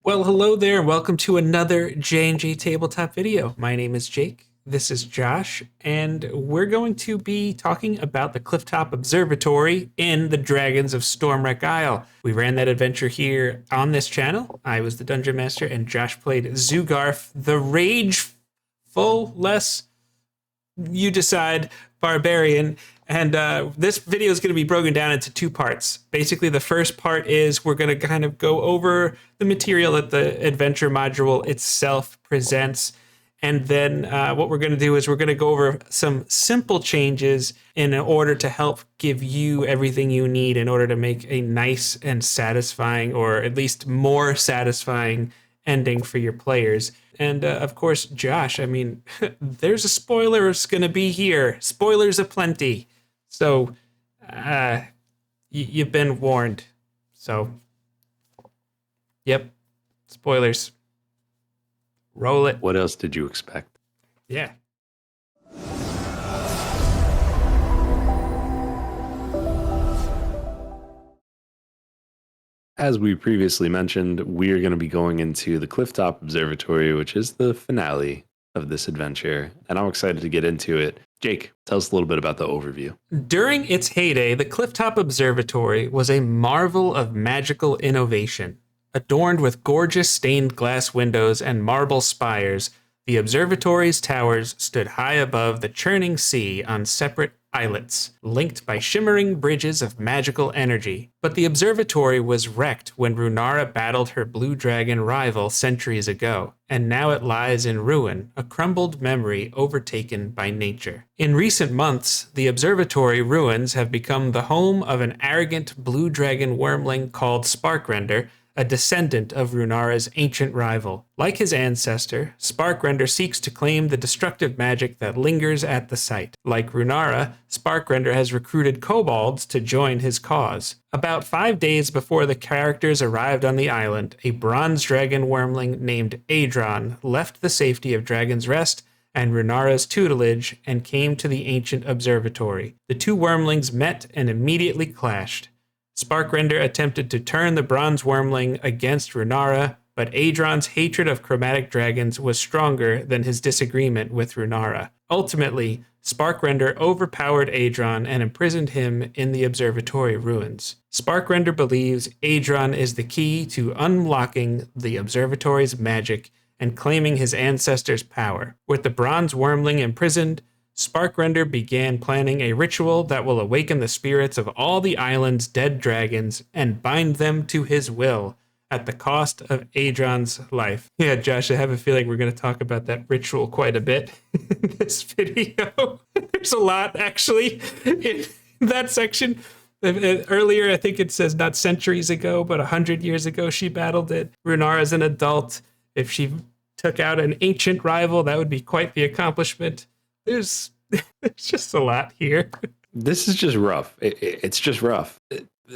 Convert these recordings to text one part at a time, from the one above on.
Well, hello there. Welcome to another JNJtabletop video. My name is Jake. This is Josh, and we're going to be talking about the Clifftop Observatory in the Dragons of Stormwreck Isle. We ran that adventure here on this channel. I was the Dungeon Master, and Josh played Zugarf, the rageful, less you decide, barbarian. And this video is going to be broken down into two parts. Basically, the first part is we're going to kind of go over the material that the adventure module itself presents. And then what we're going to do is we're going to go over some simple changes in order to help give you everything you need in order to make a nice and satisfying, or at least more satisfying, ending for your players. And of course, Josh, I mean, there's a spoiler that's going to be here. Spoilers aplenty. So, you've been warned. So, yep, spoilers. Roll it. What else did you expect? Yeah. As we previously mentioned, we're going to be going into the Clifftop Observatory, which is the finale of this adventure, and I'm excited to get into it. Jake, tell us a little bit about the overview. During its heyday, the Clifftop Observatory was a marvel of magical innovation. Adorned with gorgeous stained glass windows and marble spires, the observatory's towers stood high above the churning sea on separate islets, linked by shimmering bridges of magical energy. But the observatory was wrecked when Runara battled her blue dragon rival centuries ago, and now it lies in ruin, a crumbled memory overtaken by nature. In recent months, the observatory ruins have become the home of an arrogant blue dragon wyrmling called Sparkrender, a descendant of Runara's ancient rival. Like his ancestor, Sparkrender seeks to claim the destructive magic that lingers at the site. Like Runara, Sparkrender has recruited kobolds to join his cause. About 5 days before the characters arrived on the island, a bronze dragon wyrmling named Adron left the safety of Dragon's Rest and Runara's tutelage and came to the ancient observatory. The two wyrmlings met and immediately clashed. Sparkrender attempted to turn the bronze wyrmling against Runara, but Adron's hatred of chromatic dragons was stronger than his disagreement with Runara. Ultimately, Sparkrender overpowered Adron and imprisoned him in the observatory ruins. Sparkrender believes Adron is the key to unlocking the observatory's magic and claiming his ancestors' power. With the bronze wyrmling imprisoned, Sparkrender began planning a ritual that will awaken the spirits of all the island's dead dragons and bind them to his will at the cost of Adron's life. Yeah, Josh, I have a feeling we're going to talk about that ritual quite a bit in this video. There's a lot, actually, in that section. Earlier, I think it says not centuries ago, but 100 years ago, she battled it. Runara as an adult. If she took out an ancient rival, that would be quite the accomplishment. There's just a lot here. This is just rough. It's just rough.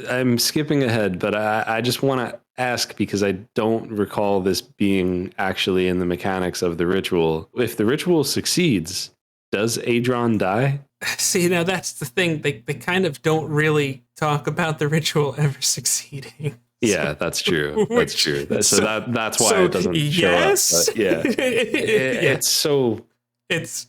I'm skipping ahead, but I just want to ask, because I don't recall this being actually in the mechanics of the ritual. If the ritual succeeds, does Adron die? See, now that's the thing. They kind of don't really talk about the ritual ever succeeding. Yeah, that's true. That's true. That's why it doesn't show up. But yeah. It's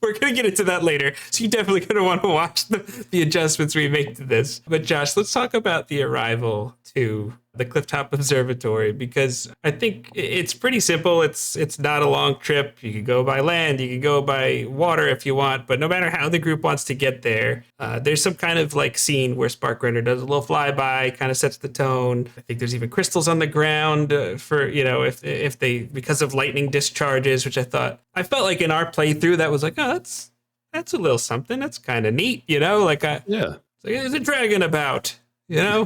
We're going to get into that later, so you definitely going to want to watch the adjustments we make to this. But Josh, let's talk about the arrival to the Clifftop Observatory, because I think it's pretty simple. It's not a long trip. You can go by land, you can go by water if you want, but no matter how the group wants to get there, there's some kind of like scene where Sparkrender does a little flyby, kind of sets the tone. I think there's even crystals on the ground for, if they, because of lightning discharges, which I felt like in our playthrough that was like, oh, that's a little something. That's kind of neat, there's a dragon about. Here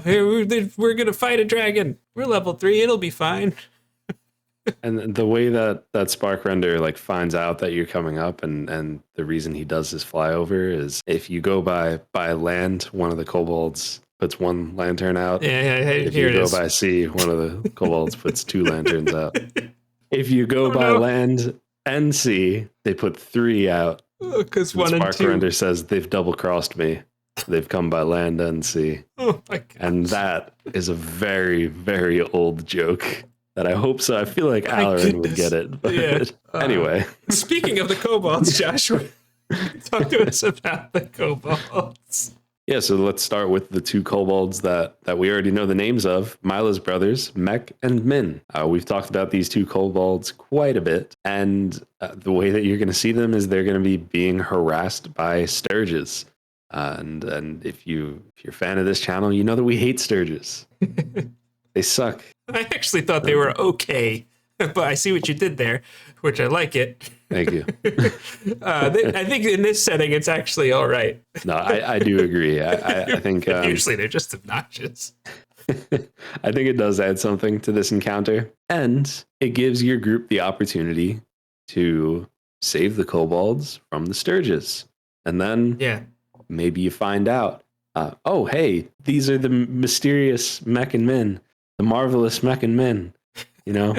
we're going to fight a dragon. We're level 3. It'll be fine. And the way that Sparkrender finds out that you're coming up, and the reason he does his flyover is if you go by land, one of the kobolds puts one lantern out. Yeah, if you go by sea, one of the kobolds puts 2 lanterns out. If you go by land and sea, they put 3 out. Because 1 and 2. Sparkrender says they've double crossed me. They've come by land and sea. Oh my God. And that is a very, very old joke. that I hope so. I feel like My Alarin would goodness. get it. But Yeah. anyway. Speaking of the kobolds, Joshua, talk to us about the kobolds. Yeah, so let's start with the two kobolds that we already know the names of, Mila's brothers, Mech and Min. We've talked about these two kobolds quite a bit, and the way that you're going to see them is they're going to be being harassed by Sturges. And if you're a fan of this channel, you know that we hate Sturges. They suck. I actually thought they were okay, but I see what you did there, which I like it. Thank you. I think in this setting, it's actually all right. No, I do agree. I think Usually they're just obnoxious. I think it does add something to this encounter, and it gives your group the opportunity to save the kobolds from the Sturges. And then maybe you find out, oh, hey, these are the mysterious Mech and Min, the marvelous Mech and Min, you know?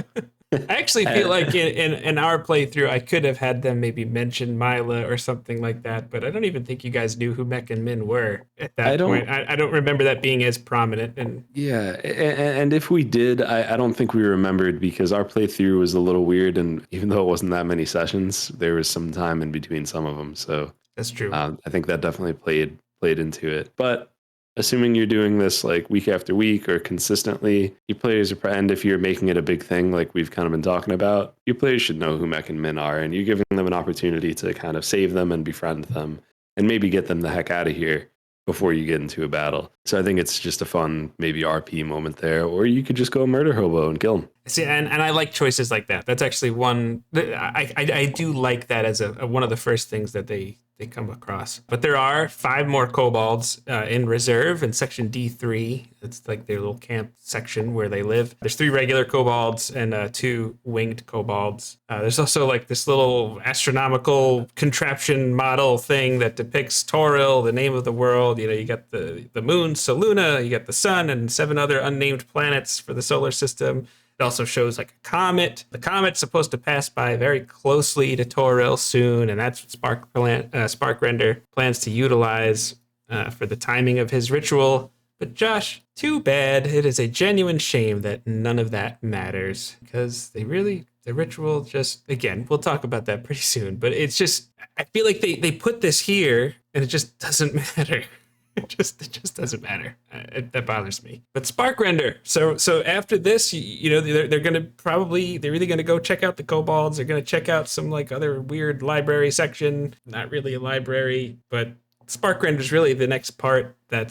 I actually feel like in our playthrough, I could have had them maybe mention Mila or something like that, but I don't even think you guys knew who Mech and Min were at that point. I don't remember that being as prominent. And if we did, I don't think we remembered because our playthrough was a little weird, and even though it wasn't that many sessions, there was some time in between some of them. So that's true. I think that definitely played into it. But assuming you're doing this like week after week or consistently, your players are, and if you're making it a big thing like we've kind of been talking about, your players should know who Mech and Min are, and you're giving them an opportunity to kind of save them and befriend them and maybe get them the heck out of here before you get into a battle. So I think it's just a fun maybe RP moment there, or you could just go murder hobo and kill him. See, and I like choices like that. That's actually one I do like that as one of the first things that they come across. But there are 5 more kobolds in reserve in section D3. It's like their little camp section where they live. There's 3 regular kobolds and 2 winged kobolds. There's also like this little astronomical contraption model thing that depicts Toril, the name of the world. You know, you got the moon, Soluna, you got the sun, and 7 other unnamed planets for the solar system. It also shows like a comet. The comet's supposed to pass by very closely to Toril soon, and that's what Sparkrender plans to utilize for the timing of his ritual. But Josh, too bad. It is a genuine shame that none of that matters, because the ritual just, again, we'll talk about that pretty soon, but it's just, I feel like they put this here, and it just doesn't matter. It just doesn't matter. That bothers me. But Sparkrender. So after this, you know, they're really gonna go check out the kobolds. They're gonna check out some like other weird library section. Not really a library, but Sparkrender's really the next part that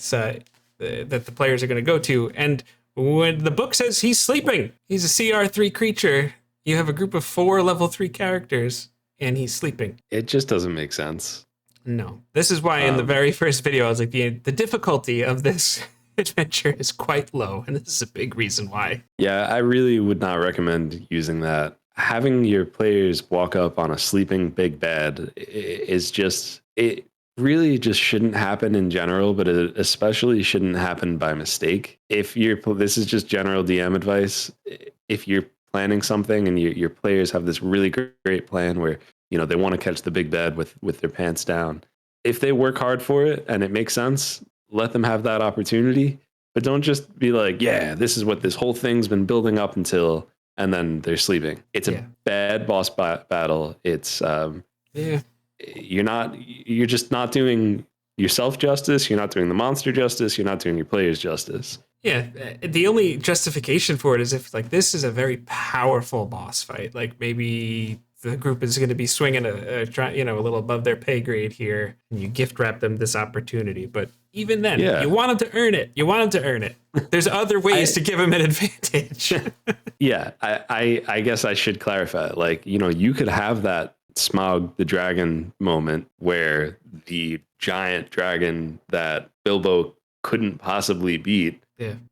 the players are gonna go to. And when the book says he's sleeping, he's a CR3 creature. You have a group of 4 level 3 characters, and he's sleeping. It just doesn't make sense. No. This is why in the very first video, I was like, the difficulty of this adventure is quite low, and this is a big reason why. Yeah, I really would not recommend using that. Having your players walk up on a sleeping big bad is just, it really just shouldn't happen in general, but it especially shouldn't happen by mistake. This is just general DM advice. If you're planning something and your players have this really great plan where, you know, they want to catch the big bad with their pants down. If they work hard for it and it makes sense, let them have that opportunity. But don't just be like, yeah, this is what this whole thing's been building up until, and then they're sleeping. It's a bad boss battle. It's you're just not doing yourself justice. You're not doing the monster justice. You're not doing your players justice. Yeah, the only justification for it is if like this is a very powerful boss fight, like maybe the group is going to be swinging a little above their pay grade here, and you gift wrap them this opportunity. But even then, you want them to earn it. You want them to earn it. There's other ways to give them an advantage. Yeah, I guess I should clarify. Like, you know, you could have that Smaug the dragon moment where the giant dragon that Bilbo couldn't possibly beat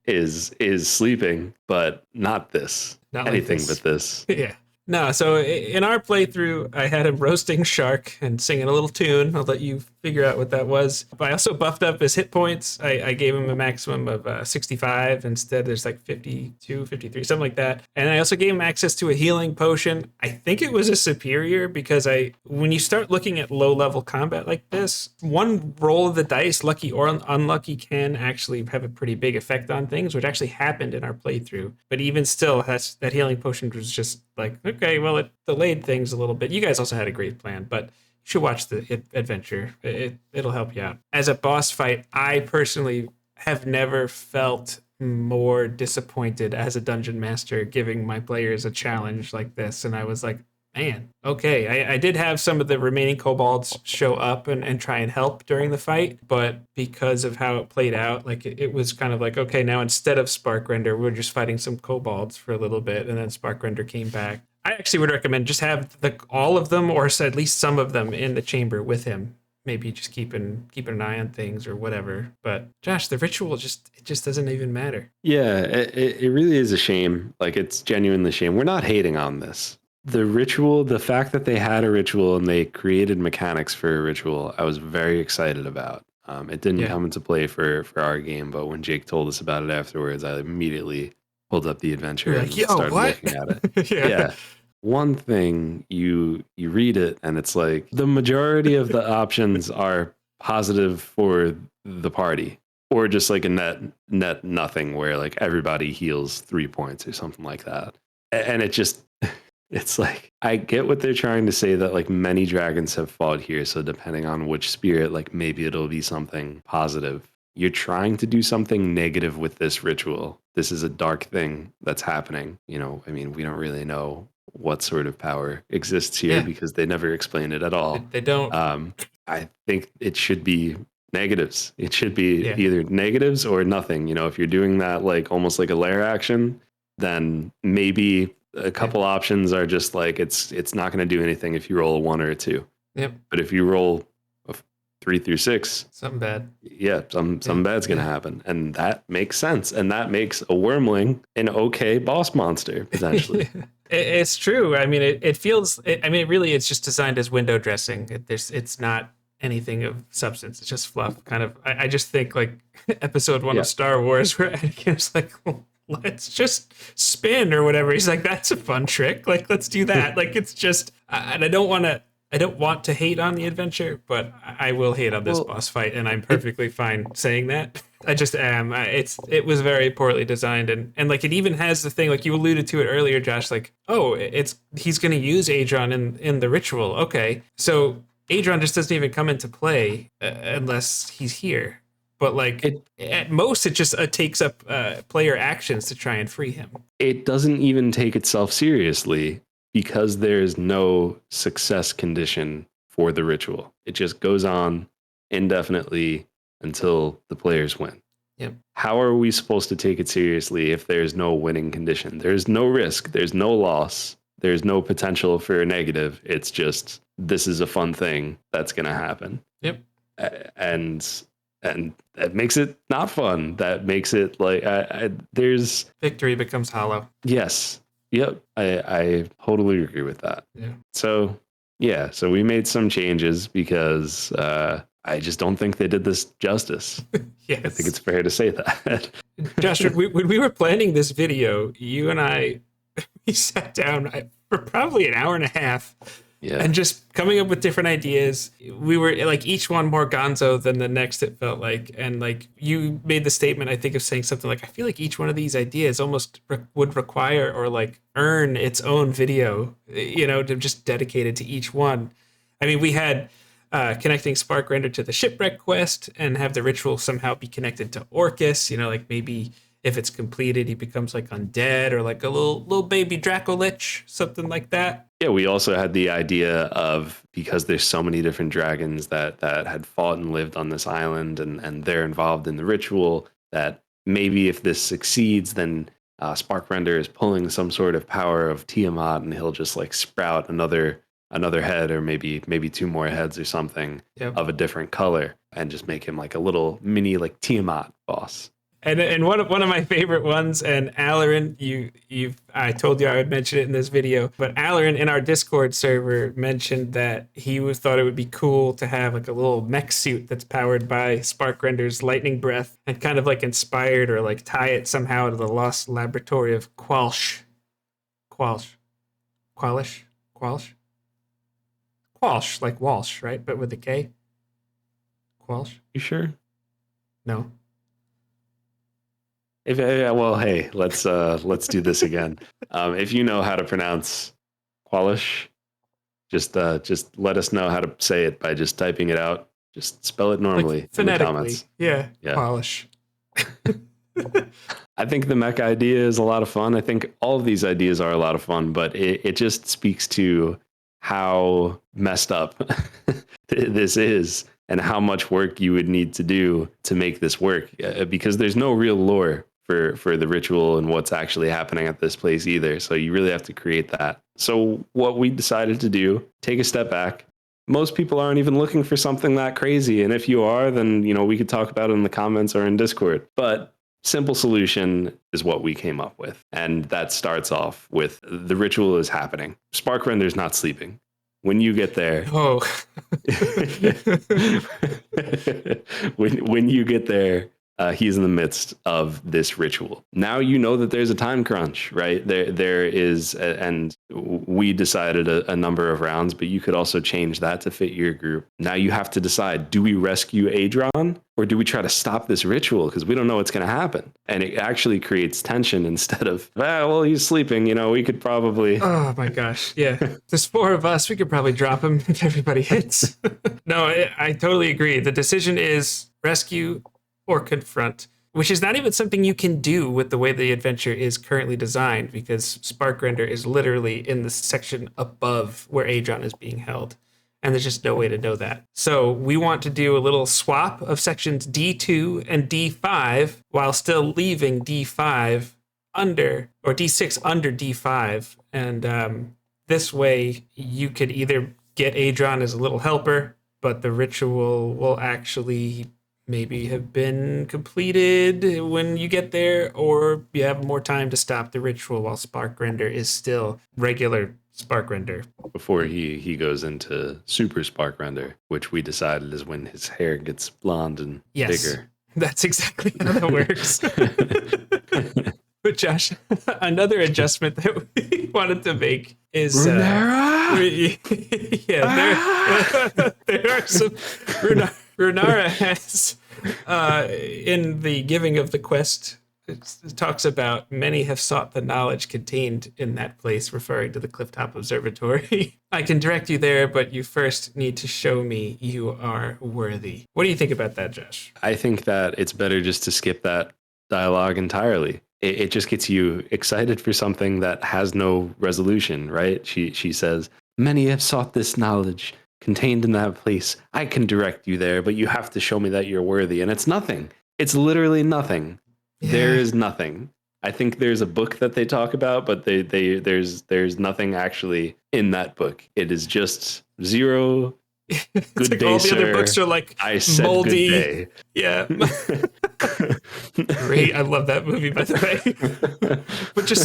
is sleeping, but not this. Not anything like this. But this. Yeah. No, so in our playthrough, I had him roasting shark and singing a little tune. I'll let you figure out what that was. But I also buffed up his hit points. I gave him a maximum of 65. Instead, there's like 52, 53, something like that. And I also gave him access to a healing potion. I think it was a superior because when you start looking at low level combat like this, one roll of the dice, lucky or unlucky, can actually have a pretty big effect on things, which actually happened in our playthrough. But even still, that healing potion was just like, okay, well, it delayed things a little bit. You guys also had a great plan, but you should watch the adventure. It'll help you out. As a boss fight, I personally have never felt more disappointed as a dungeon master giving my players a challenge like this. And I was like, man, okay. I did have some of the remaining kobolds show up and try and help during the fight, but because of how it played out, like it was kind of like, okay, now instead of Sparkrender, we're just fighting some kobolds for a little bit, and then Sparkrender came back. I actually would recommend just have all of them, or at least some of them, in the chamber with him. Maybe just keeping an eye on things or whatever. But Josh, the ritual just doesn't even matter. Yeah, it really is a shame. Like, it's genuinely a shame. We're not hating on this. The ritual, the fact that they had a ritual and they created mechanics for a ritual, I was very excited about. It didn't come into play for our game, but when Jake told us about it afterwards, I immediately pulled up the adventure and started looking at it. Yeah. One thing, you read it and it's like the majority of the options are positive for the party, or just like a net nothing where like everybody heals 3 points or something like that. And it's like, I get what they're trying to say, that like many dragons have fought here, so depending on which spirit, like maybe it'll be something positive. You're trying to do something negative with this ritual. This is a dark thing that's happening. I mean, we don't really know what sort of power exists here because they never explain it at all. They don't. I think it should be negatives. It should be either negatives or nothing. If you're doing that like almost like a lair action, then maybe a couple options are just like it's not going to do anything if you roll a 1 or a 2. Yep. But if you roll a 3 through 6, something bad. Yeah, some bad's going to happen, and that makes sense, and that makes a wyrmling an okay boss monster potentially. It's true. I mean, it feels. Really, it's just designed as window dressing. It's not anything of substance. It's just fluff. Kind of. I just think like episode 1 of Star Wars, where Anakin's like, let's just spin or whatever. He's like, that's a fun trick. Like, let's do that. Like, it's just, and I don't want to hate on the adventure, but I will hate on this boss fight, and I'm perfectly fine saying that. I just am. It was very poorly designed, and like it even has the thing, like you alluded to it earlier, Josh, like, oh, he's going to use Adron in the ritual. Okay, so Adron just doesn't even come into play unless he's here. But like at most, it just takes up player actions to try and free him. It doesn't even take itself seriously because there's no success condition for the ritual. It just goes on indefinitely until the players win. Yep. How are we supposed to take it seriously if there's no winning condition? There's no risk. There's no loss. There's no potential for a negative. It's just, this is a fun thing that's going to happen. Yep. And that makes it not fun. That makes it like there's victory becomes hollow. Yes. Yep. I totally agree with that. Yeah. So we made some changes because I just don't think they did this justice. Yes. I think it's fair to say that. Josh, when we were planning this video, you and I, we sat down for probably an hour and a half. Yeah. And just coming up with different ideas. We were like each one more gonzo than the next, it felt like. And like you made the statement, I think, of saying something like, I feel like each one of these ideas almost would require or like earn its own video, to just dedicate it to each one. I mean, we had connecting Sparkrender to the shipwreck quest and have the ritual somehow be connected to Orcus, like maybe if it's completed, he becomes like undead or like a little baby Dracolich, something like that. Yeah, we also had the idea of, because there's so many different dragons that had fought and lived on this island and they're involved in the ritual, that maybe if this succeeds, then Sparkrender is pulling some sort of power of Tiamat and he'll just like sprout another head or maybe 2 more heads or something of a different color and just make him like a little mini like Tiamat boss. And one of my favorite ones, and Alarin, I told you I would mention it in this video, but Alarin in our Discord server mentioned that thought it would be cool to have like a little mech suit that's powered by Sparkrender's lightning breath and kind of like inspired or like tie it somehow to the lost laboratory of Qualsh, like Walsh, right? But with a K. Qualsh. You sure? No. Well, hey, let's do this again. If you know how to pronounce Qualish, just let us know how to say it by just typing it out. Just spell it normally like in the comments. Yeah. Qualish. I think the mech idea is a lot of fun. I think all of these ideas are a lot of fun, but it just speaks to how messed up this is and how much work you would need to do to make this work, because there's no real lore for the ritual and what's actually happening at this place either. So you really have to create that. So what we decided to do, take a step back. Most people aren't even looking for something that crazy. And if you are, then, we could talk about it in the comments or in Discord. But simple solution is what we came up with. And that starts off with the ritual is happening. Sparkrender's not sleeping. When you get there, when you get there, he's in the midst of this ritual. Now you know that there's a time crunch, right? There is, and we decided a number of rounds, but you could also change that to fit your group. Now you have to decide, do we rescue Adron or do we try to stop this ritual? Because we don't know what's going to happen. And it actually creates tension instead of, well, he's sleeping, we could probably... Oh my gosh, yeah. There's 4 of us, we could probably drop him if everybody hits. No, I totally agree. The decision is rescue or confront, which is not even something you can do with the way the adventure is currently designed, because Sparkrender is literally in the section above where Adron is being held, and there's just no way to know that. So we want to do a little swap of sections D2 and D5 while still leaving D5 under, or D6 under D5, and this way you could either get Adron as a little helper, but the ritual will actually maybe have been completed when you get there, or you have more time to stop the ritual while Sparkrender is still regular Sparkrender. Before he goes into super Sparkrender, which we decided is when his hair gets blonde and bigger. That's exactly how that works. But Josh, another adjustment that we wanted to make is there are some Runara has in the giving of the quest, it talks about many have sought the knowledge contained in that place, referring to the Clifftop Observatory. I can direct you there, but you first need to show me you are worthy. What do you think about that, Josh? I think that it's better just to skip that dialogue entirely. It just gets you excited for something that has no resolution, right? She says, many have sought this knowledge contained in that place. I can direct you there, but you have to show me that you're worthy. And it's nothing. It's literally nothing. Yeah. There is nothing. I think there's a book that they talk about, but there's nothing actually in that book. It is just zero. Good day, all the other books are like I said moldy. Good day. Yeah. Great. I love that movie, by the way.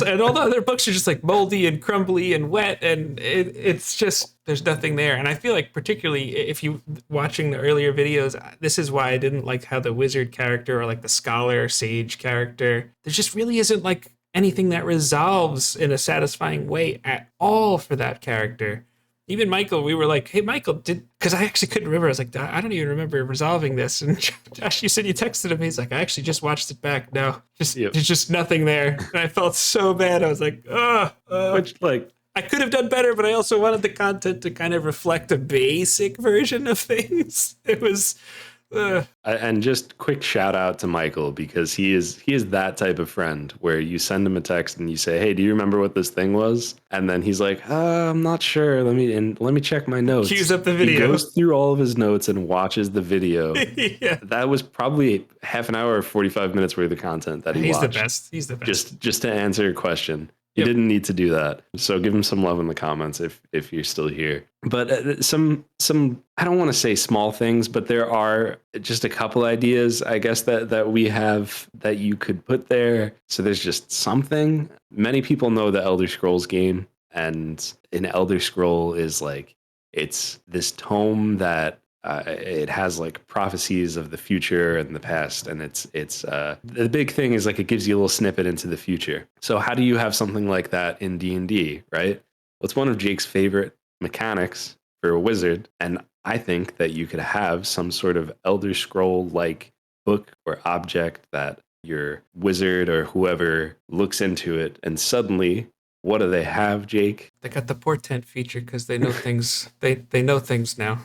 And all the other books are just like moldy and crumbly and wet, and it's just, there's nothing there. And I feel like particularly if you watching the earlier videos, this is why I didn't like how the wizard character or like the scholar or sage character, there just really isn't like anything that resolves in a satisfying way at all for that character. Even Michael, we were like, hey, Michael, because I actually couldn't remember. I was like, I don't even remember resolving this. And Josh, you said you texted him. He's like, I actually just watched it back. No, there's just nothing there. And I felt so bad. I was like, which, like, I could have done better, but I also wanted the content to kind of reflect a basic version of things. It was... And just quick shout out to Michael, because he is that type of friend where you send him a text and you say, hey, do you remember what this thing was? And then he's like, I'm not sure. Let me check my notes. Cues up the video. He goes through all of his notes and watches the video. Yeah. That was probably half an hour or 45 minutes worth of content that he watched. He's the best. Just to answer your question. He Yep. didn't need to do that. So give him some love in the comments if you're still here. But some I don't want to say small things, but there are just a couple ideas, I guess, that we have that you could put there. So there's just something. Many people know the Elder Scrolls game, and an Elder Scroll is like, it's this tome that it has like prophecies of the future and the past, and it's the big thing is like it gives you a little snippet into the future. So how do you have something like that in D&D, right? Well, it's one of Jake's favorite mechanics for a wizard, and I think that you could have some sort of Elder Scroll like book or object that your wizard or whoever looks into it, and suddenly, what do they have, Jake? They got the portent feature because they know things. They know things now.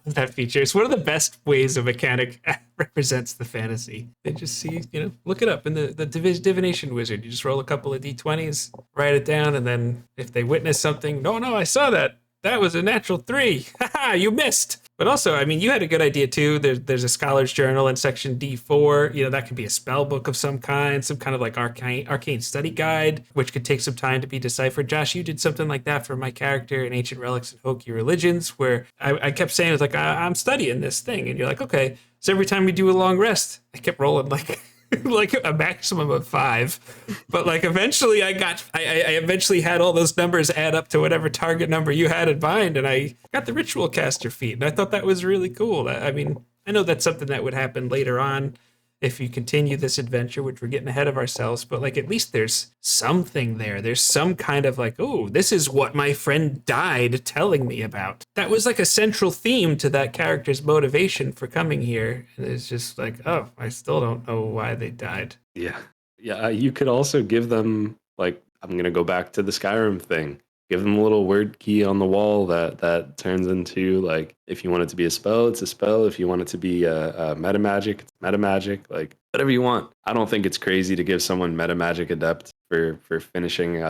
That feature. It's one of the best ways a mechanic represents the fantasy. They just see, look it up in the divination wizard. You just roll a couple of d20s, write it down, and then if they witness something, no, I saw that. That was a natural 3. Haha, you missed. But also, I mean, you had a good idea too. There's a scholar's journal in section D4. That could be a spell book of some kind of like arcane study guide, which could take some time to be deciphered. Josh, you did something like that for my character in Ancient Relics and Hokey Religions, where I kept saying, it was like, I'm studying this thing. And you're like, okay. So every time we do a long rest, I kept rolling like like a maximum of 5, but like eventually I eventually had all those numbers add up to whatever target number you had in mind, and I got the ritual caster feat, and I thought that was really cool. I mean, I know that's something that would happen later on if you continue this adventure, which we're getting ahead of ourselves, but like at least there's something there. There's some kind of like, oh, this is what my friend died telling me about. That was like a central theme to that character's motivation for coming here. And it's just like, oh, I still don't know why they died. Yeah. You could also give them, like, I'm going to go back to the Skyrim thing. Give them a little word key on the wall that turns into, like, if you want it to be a spell, it's a spell. If you want it to be a meta magic, it's meta magic. Like, whatever you want. I don't think it's crazy to give someone meta magic adept for finishing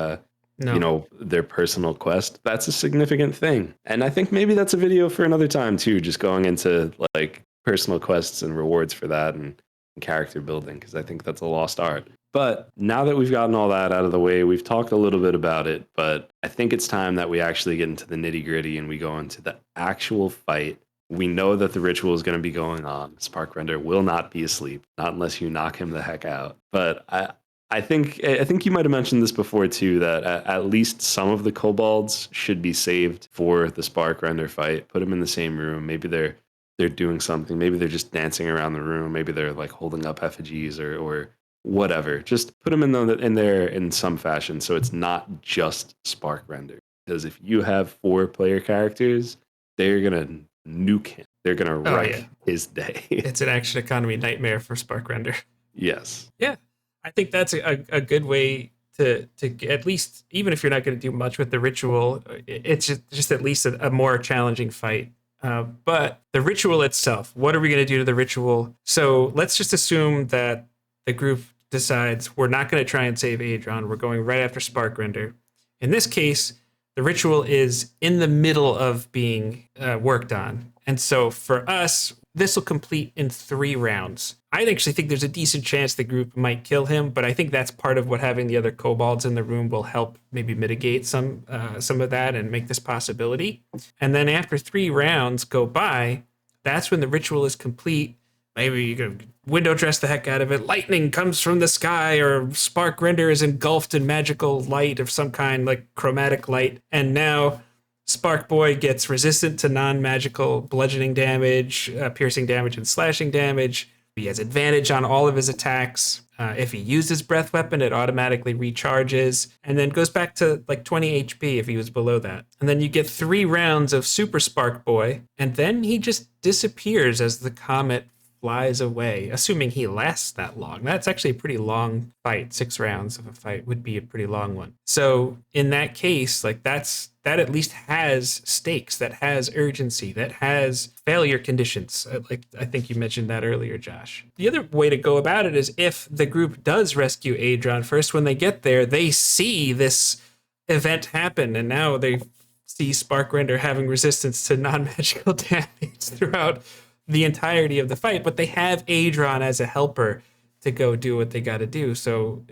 their personal quest. That's a significant thing. And I think maybe that's a video for another time too, just going into like personal quests and rewards for that and character building, because I think that's a lost art. But now that we've gotten all that out of the way, we've talked a little bit about it, but I think it's time that we actually get into the nitty gritty and we go into the actual fight. We know that the ritual is going to be going on. Sparkrender will not be asleep, not unless you knock him the heck out. But I think you might have mentioned this before too, that at least some of the kobolds should be saved for the Sparkrender fight. Put them in the same room. Maybe they're doing something. Maybe they're just dancing around the room. Maybe they're like holding up effigies or whatever. Just put them in there in some fashion, so it's not just Sparkrender. Because if you have 4 player characters, they're gonna nuke him. They're gonna wreck his day. It's an action economy nightmare for Sparkrender. Yes. Yeah, I think that's a good way to at least, even if you're not going to do much with the ritual, it's just at least a more challenging fight. But the ritual itself, what are we going to do to the ritual? So let's just assume that the group decides we're not going to try and save Adron. We're going right after Sparkrender. In this case, the ritual is in the middle of being worked on. And so for us, this will complete in 3 rounds. I actually think there's a decent chance the group might kill him, but I think that's part of what having the other kobolds in the room will help maybe mitigate some of that and make this possibility. And then after 3 rounds go by, that's when the ritual is complete. Maybe you can window dress the heck out of it. Lightning comes from the sky, or Sparkrender is engulfed in magical light of some kind, like chromatic light. And now Spark Boy gets resistant to non-magical bludgeoning damage, piercing damage, and slashing damage. He has advantage on all of his attacks. If he uses breath weapon, it automatically recharges and then goes back to like 20 HP if he was below that. And then you get 3 rounds of Super Spark Boy, and then he just disappears as the comet flies away, assuming he lasts that long. That's actually a pretty long fight. 6 rounds of a fight would be a pretty long one. So in that case, like that at least has stakes, that has urgency, that has failure conditions. Like I think you mentioned that earlier, Josh. The other way to go about it is if the group does rescue Adron first, when they get there, they see this event happen, and now they see Sparkrender having resistance to non-magical damage throughout the entirety of the fight, but they have Adron as a helper to go do what they got to do. So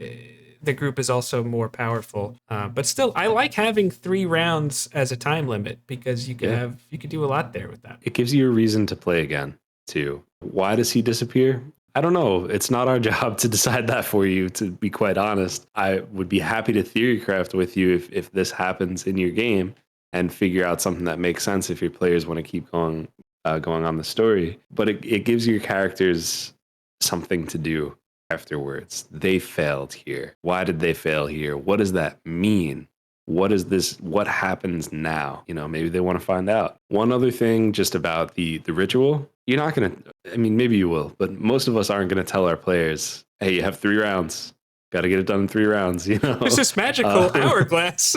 the group is also more powerful. But still, I like having 3 rounds as a time limit because you could do a lot there with that. It gives you a reason to play again, too. Why does he disappear? I don't know. It's not our job to decide that for you, to be quite honest. I would be happy to theorycraft with you if this happens in your game and figure out something that makes sense if your players want to keep going on the story. But it gives your characters something to do afterwards. They failed here. Why did they fail here? What does that mean? What is this? What happens now? Maybe they want to find out. One other thing just about the ritual, you're not going to, I mean, maybe you will, but most of us aren't going to tell our players, hey, you have 3 rounds. Got to get it done in 3 rounds, There's this magical hourglass.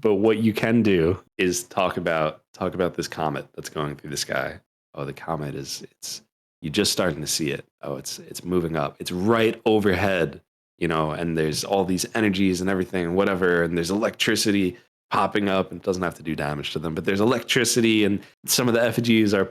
But what you can do is talk about this comet that's going through the sky. Oh, the comet you're just starting to see it. Oh, it's moving up. It's right overhead, and there's all these energies and everything and whatever, and there's electricity popping up, and it doesn't have to do damage to them, but there's electricity, and some of the effigies are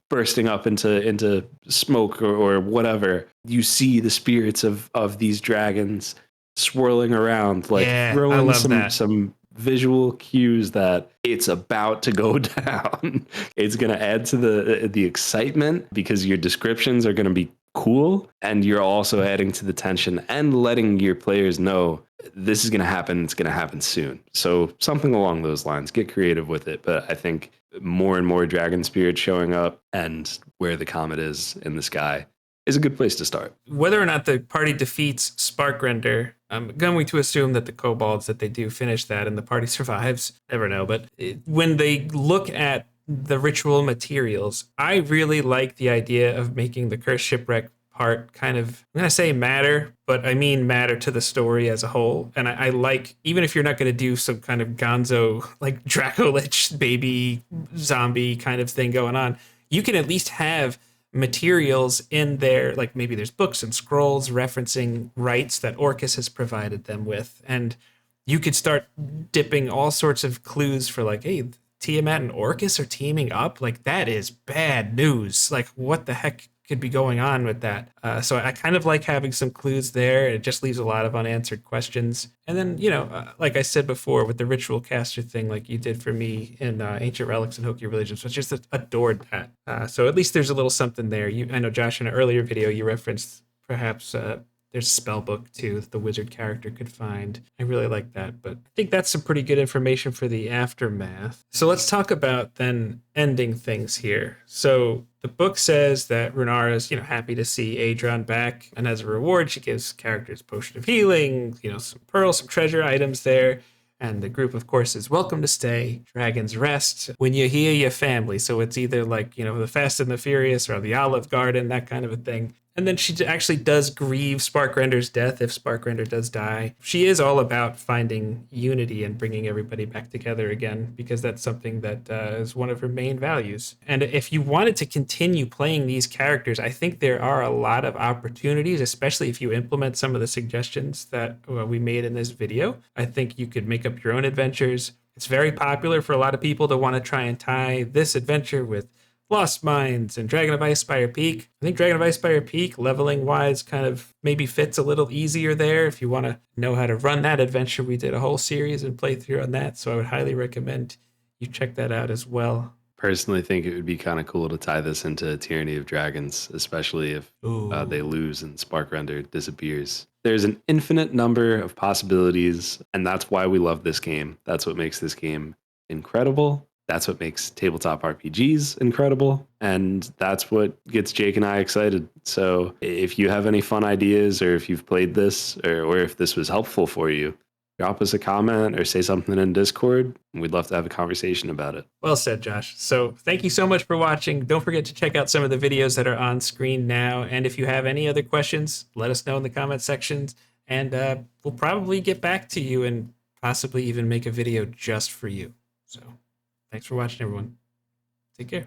bursting up into smoke or whatever. You see the spirits of these dragons swirling around, throwing some visual cues that it's about to go down. It's going to add to the excitement because your descriptions are going to be cool, and you're also adding to the tension and letting your players know this is going to happen. It's going to happen soon. So something along those lines. Get creative with it. But I think more and more dragon spirits showing up and where the comet is in the sky is a good place to start. Whether or not the party defeats Sparkrender, I'm going to assume that the kobolds, that they do finish that and the party survives. Never know. But when they look at the ritual materials, I really like the idea of making the cursed shipwreck part kind of, I'm going to say matter, but I mean matter to the story as a whole. And I like, even if you're not going to do some kind of gonzo, like Dracolich baby zombie kind of thing going on, you can at least have materials in there, like maybe there's books and scrolls referencing rites that Orcus has provided them with. And you could start dipping all sorts of clues for like, hey, Tiamat and Orcus are teaming up. Like, that is bad news. Like, what the heck could be going on with that? So I kind of like having some clues there. It just leaves a lot of unanswered questions. And then, like I said before, with the ritual caster thing, like you did for me in Ancient Relics and Hoki Religions, so I just adored that. So at least there's a little something there. I know, Josh, in an earlier video, you referenced perhaps there's a spell book too that the wizard character could find. I really like that, but I think that's some pretty good information for the aftermath. So let's talk about then ending things here. So the book says that Runara's, happy to see Adron back, and as a reward, she gives characters potion of healing, some pearls, some treasure items there. And the group, of course, is welcome to stay. Dragon's Rest. When you hear your family. So it's either like, the Fast and the Furious or the Olive Garden, that kind of a thing. And then she actually does grieve Sparkrender's death if Sparkrender does die. She is all about finding unity and bringing everybody back together again, because that's something that is one of her main values. And if you wanted to continue playing these characters, I think there are a lot of opportunities, especially if you implement some of the suggestions that we made in this video. I think you could make up your own adventures. It's very popular for a lot of people to want to try and tie this adventure with Lost Mines and Dragon of Icespire Peak. I think Dragon of Icespire Peak, leveling wise, kind of maybe fits a little easier there if you want to know how to run that adventure. We did a whole series and playthrough on that, so I would highly recommend you check that out as well. Personally think it would be kind of cool to tie this into Tyranny of Dragons, especially if they lose and Sparkrender disappears. There's an infinite number of possibilities, and that's why we love this game. That's what makes this game incredible. That's what makes tabletop RPGs incredible, and that's what gets Jake and I excited. So if you have any fun ideas, or if you've played this, or if this was helpful for you, drop us a comment or say something in Discord. We'd love to have a conversation about it. Well said, Josh. So thank you so much for watching. Don't forget to check out some of the videos that are on screen now. And if you have any other questions, let us know in the comment sections, and we'll probably get back to you and possibly even make a video just for you. So thanks for watching, everyone. Take care.